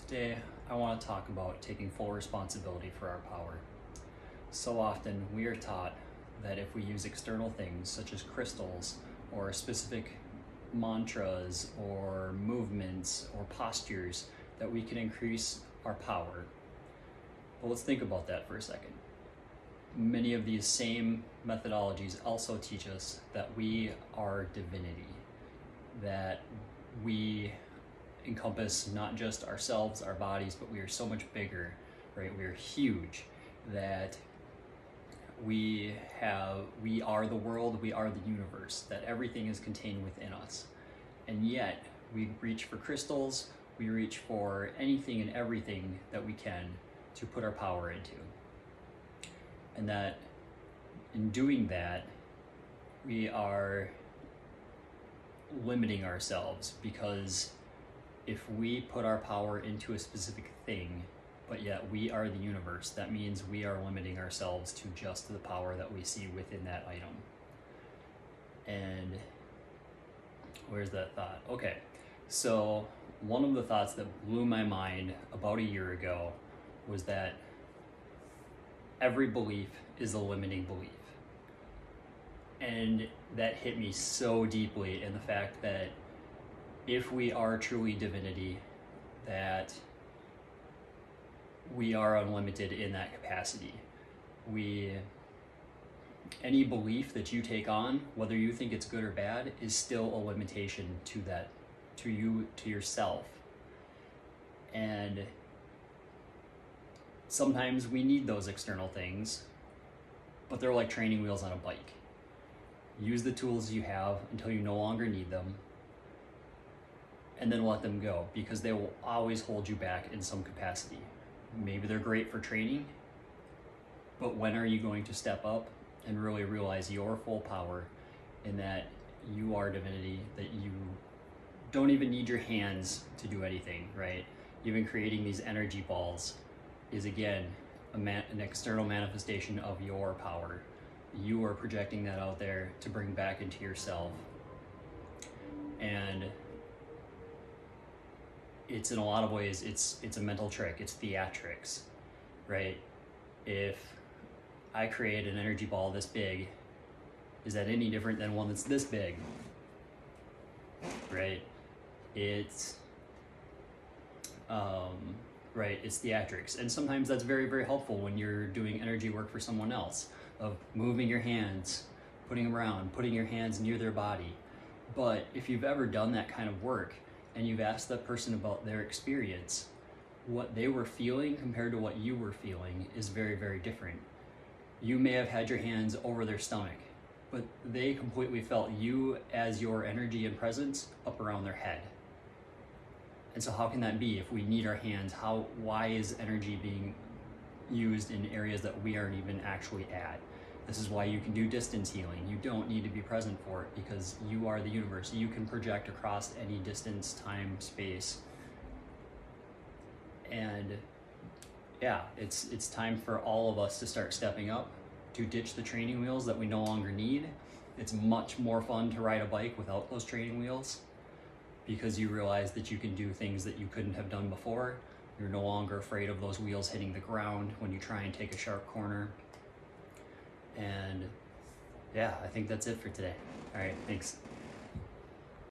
Today, I want to talk about taking full responsibility for our power. So often, we are taught that if we use external things such as crystals or specific mantras or movements or postures, that we can increase our power. But let's think about that for a second. Many of these same methodologies also teach us that we are divinity, that we encompass not just ourselves, our bodies, but we are so much bigger, right? We are huge, that we are the world, we are the universe, that everything is contained within us. And yet we reach for crystals, we reach for anything and everything that we can to put our power into. And that in doing that, we are limiting ourselves, because if we put our power into a specific thing, but yet we are the universe, that means we are limiting ourselves to just the power that we see within that item. And where's that thought? Okay, so one of the thoughts that blew my mind about a year ago was that every belief is a limiting belief. And that hit me so deeply in the fact that if we are truly divinity, that we are unlimited in that capacity. Any belief that you take on, whether you think it's good or bad, is still a limitation to that, to you, to yourself. And sometimes we need those external things, but they're like training wheels on a bike. Use the tools you have until you no longer need them, and then let them go, because they will always hold you back in some capacity. Maybe they're great for training, but when are you going to step up and really realize your full power, in that you are divinity, that you don't even need your hands to do anything, right? Even creating these energy balls is, again, an external manifestation of your power. You are projecting that out there to bring back into yourself. And it's, in a lot of ways, it's a mental trick, it's theatrics, right? If I create an energy ball this big, is that any different than one that's this big, right? It's theatrics. And sometimes that's very, very helpful when you're doing energy work for someone else, of moving your hands, putting them around, putting your hands near their body. But if you've ever done that kind of work, and you've asked that person about their experience, what they were feeling compared to what you were feeling is very, very different. You may have had your hands over their stomach, but they completely felt you as your energy and presence up around their head. And so how can that be if we need our hands? Why is energy being used in areas that we aren't even actually at? This is why you can do distance healing. You don't need to be present for it, because you are the universe. You can project across any distance, time, space. And yeah, it's time for all of us to start stepping up, to ditch the training wheels that we no longer need. It's much more fun to ride a bike without those training wheels, because you realize that you can do things that you couldn't have done before. You're no longer afraid of those wheels hitting the ground when you try and take a sharp corner. And yeah, I think that's it for today. All right, thanks.